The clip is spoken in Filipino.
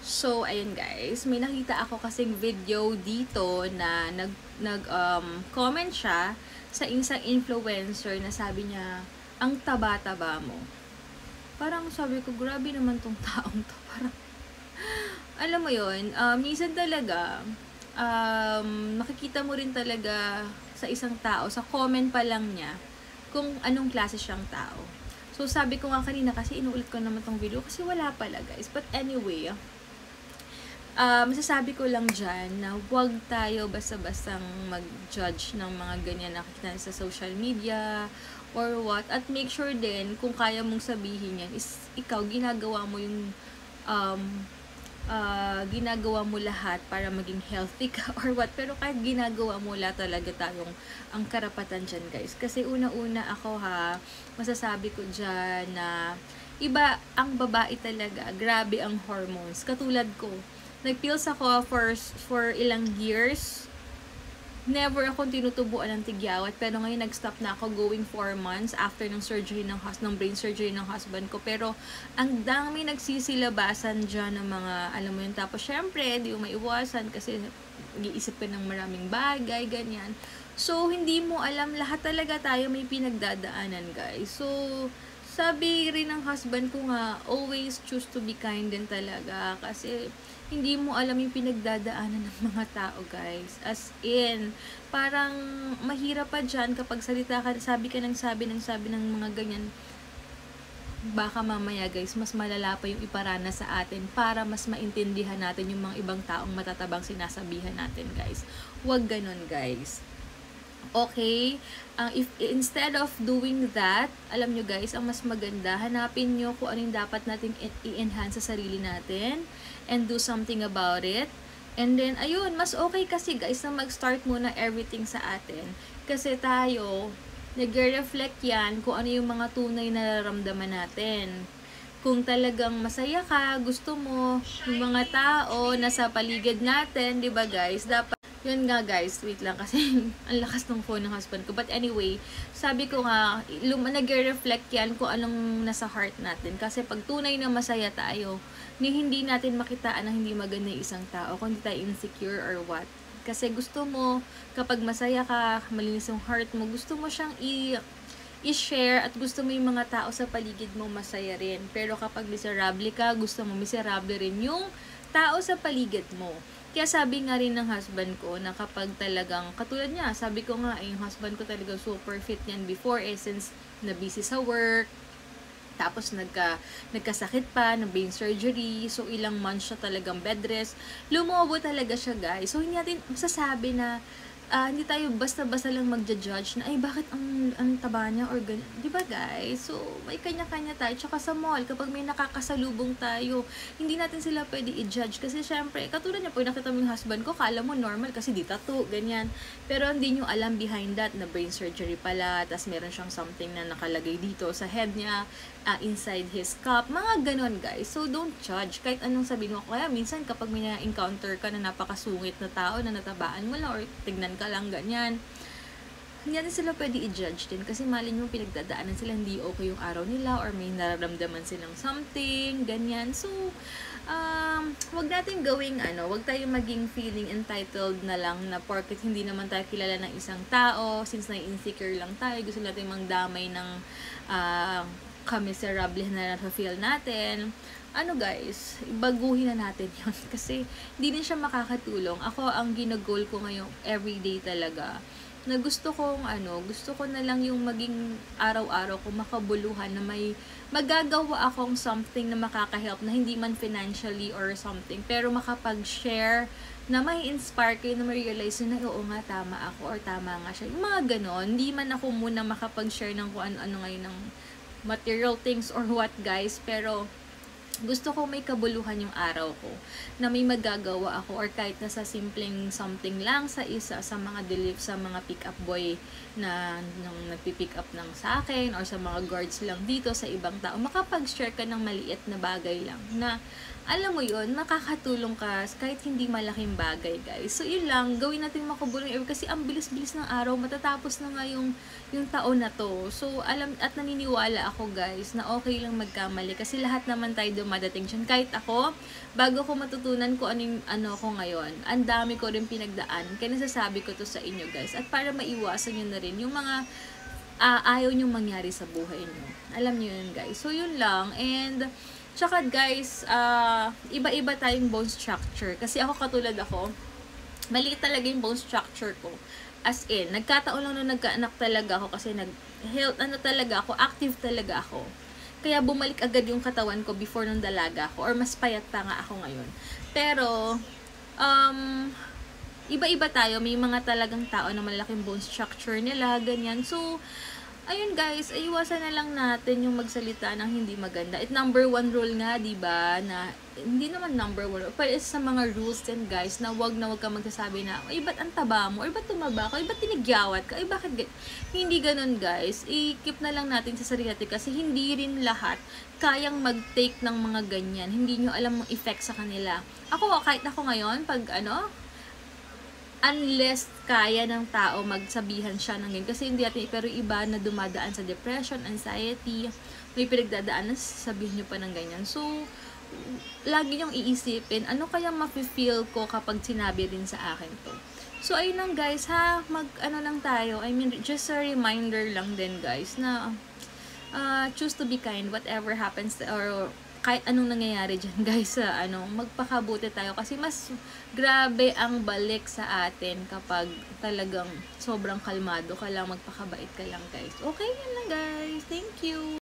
So, ayun guys, may nakita ako kasing video dito na comment siya sa isang influencer na sabi niya, ang taba-taba mo. Parang sabi ko, grabe naman tong taong to. Parang, alam mo yun, minsan talaga, makikita mo rin talaga sa isang tao, sa comment pa lang niya, kung anong klase siyang tao. So, sabi ko nga kanina, kasi inuulit ko naman tong video, kasi wala pala guys. But anyway, masasabi ko lang dyan na huwag tayo basta-bastang mag-judge ng mga ganyan na nakikita sa social media or what. At make sure din, kung kaya mong sabihin yan, is ikaw, ginagawa mo yung ginagawa mo lahat para maging healthy ka or what. Pero kahit ginagawa mo, wala talaga tayong ang karapatan dyan guys. Kasi una-una ako masasabi ko dyan na iba ang babae talaga. Grabe ang hormones. Katulad ko, nag-pills ako for ilang years. Never akong tinutubuan ng tigyawat, pero ngayon nag-stop na ako going 4 months after ng surgery ng brain surgery ng husband ko. Pero ang dami nagsisilabasan dyan ng mga, alam mo yun, tapos syempre, hindi mo maiwasan kasi nag-iisip ka ng maraming bagay, ganyan. So, hindi mo alam, lahat talaga tayo may pinagdadaanan, guys. So, sabi rin ng husband ko nga, always choose to be kind din talaga. Kasi, hindi mo alam yung pinagdadaanan ng mga tao, guys. As in, parang mahirap pa dyan kapag salita ka, sabi ng mga ganyan. Baka mamaya, guys, mas malala pa yung iparana sa atin para mas maintindihan natin yung mga ibang taong matatabang sinasabihan natin, guys. Huwag ganun, guys. Okay? If instead of doing that, alam nyo guys, ang mas maganda, hanapin nyo kung ano yung dapat nating i-enhance sa sarili natin and do something about it. And then, ayun, mas okay kasi guys na mag-start muna everything sa atin. Kasi tayo, nag-reflect yan kung ano yung mga tunay na nararamdaman natin. Kung talagang masaya ka, gusto mo, yung mga tao na sa paligid natin, di ba guys, dapat yun nga guys, wait lang kasi ang lakas ng phone ng husband ko. But anyway, sabi ko nga, nag-reflect yan kung anong nasa heart natin. Kasi pag tunay na masaya tayo, hindi natin makitaan na hindi maganda yung isang tao, kung hindi tayo insecure or what. Kasi gusto mo, kapag masaya ka, malinis yung heart mo, gusto mo siyang i-share at gusto mo yung mga tao sa paligid mo masaya rin. Pero kapag miserable ka, gusto mo miserable rin yung tao sa paligid mo. Kaya sabi nga rin ng husband ko na kapag talagang, katulad niya, sabi ko nga, yung husband ko talaga super fit niyan before since na busy sa work, tapos nagkasakit pa, na brain surgery, so ilang months siya talagang bed rest, lumobo talaga siya guys. So hindi natin masasabi na, hindi tayo basta-basta lang magja-judge na, ay, bakit ang taba niya or ganyan. Diba, guys? So, may kanya-kanya tayo. Tsaka sa mall, kapag may nakakasalubong tayo, hindi natin sila pwede i-judge. Kasi, syempre, katulad niya, pag nakita mo yung husband ko, kala mo normal kasi di tattoo, ganyan. Pero, hindi nyo alam behind that na brain surgery pala, tas meron siyang something na nakalagay dito sa head niya, inside his cup, mga ganon guys. So, don't judge. Kahit anong sabihin mo. Kaya minsan kapag may na-encounter ka na napakasungit na tao na natabaan mo lang or tignan ka lang ganyan, hindi natin sila pwede i-judge din kasi malin mo pinagdadaanan sila, hindi okay yung araw nila or may nararamdaman silang something, ganyan. So, wag natin gawing wag tayong maging feeling entitled na lang na porket hindi naman tayo kilala ng isang tao, since na-insecure lang tayo, gusto natin mangdamay ng kamiserable na na-feel natin. Guys, baguhin na natin yun kasi hindi din siya makakatulong. Ako, ang ginagol ko ngayong everyday talaga, na gusto ko na lang yung maging araw-araw ko makabuluhan na may magagawa akong something na makaka-help na hindi man financially or something, pero makapag-share na may inspire kayo na ma-realize na oo nga, tama ako or tama nga siya. Yung mga ganon, hindi man ako muna makapag-share ng kung ano ngayon ng material things or what guys, pero gusto ko may kabuluhan yung araw ko na may magagawa ako or kahit na sa simpleng something lang sa mga pick up boy na nang nagpi-pick up ng sa akin or sa mga guards lang dito sa ibang tao, makapag-share ka ng maliit na bagay lang na alam mo yun, makakatulong ka kahit hindi malaking bagay, guys. So, yun lang, gawin natin makabulong kasi ang bilis-bilis ng araw, matatapos na nga yung taon na to. So, alam at naniniwala ako, guys, na okay lang magkamali kasi lahat naman tayo dumadating dyan. Kahit ako, bago ko matutunan ko ano ko ngayon, ang dami ko rin pinagdaan. Kaya nasasabi ko to sa inyo, guys. At para maiwasan nyo na rin yung mga ayaw nyo mangyari sa buhay nyo. Alam nyo yun, guys. So, yun lang. And, tsaka, guys, iba-iba tayong bone structure. Kasi ako, katulad ako, maliit talaga yung bone structure ko. As in, nagkataon lang na nagkaanak talaga ako kasi talaga ako, active talaga ako. Kaya bumalik agad yung katawan ko before nung dalaga ako. Or mas payat pa nga ako ngayon. Pero, iba-iba tayo. May mga talagang tao na malaking bone structure nila, ganyan. So, ayun guys, iwasan na lang natin yung magsalita ng hindi maganda. It number 1 rule nga, diba? Na, hindi naman number 1 rule, pero isa sa mga rules din guys, na wag ka magsasabi na, ay, ba't ang taba mo? Or ba't tumaba ka? Ay, ba't tinigyawat ka? Ay, bakit hindi ganun guys. I-keep na lang natin sa sarili natin kasi hindi rin lahat kayang mag-take ng mga ganyan. Hindi nyo alam yung effect sa kanila. Ako, kahit ako ngayon, pag unless kaya ng tao magsabihan siya ng ganyan. Kasi hindi natin, pero iba na dumadaan sa depression, anxiety, may pinagdadaan na sasabihin nyo pa ng ganyan. So, lagi nyong iisipin, ano kaya mafe-feel ko kapag sinabi rin sa akin to. So, ayun lang guys, ha, lang tayo, I mean, just a reminder lang din guys, na choose to be kind, whatever happens, or kahit anong nangyayari dyan guys, magpakabuti tayo kasi mas grabe ang balik sa atin kapag talagang sobrang kalmado ka lang, magpakabait ka lang guys. Okay, yan lang guys. Thank you!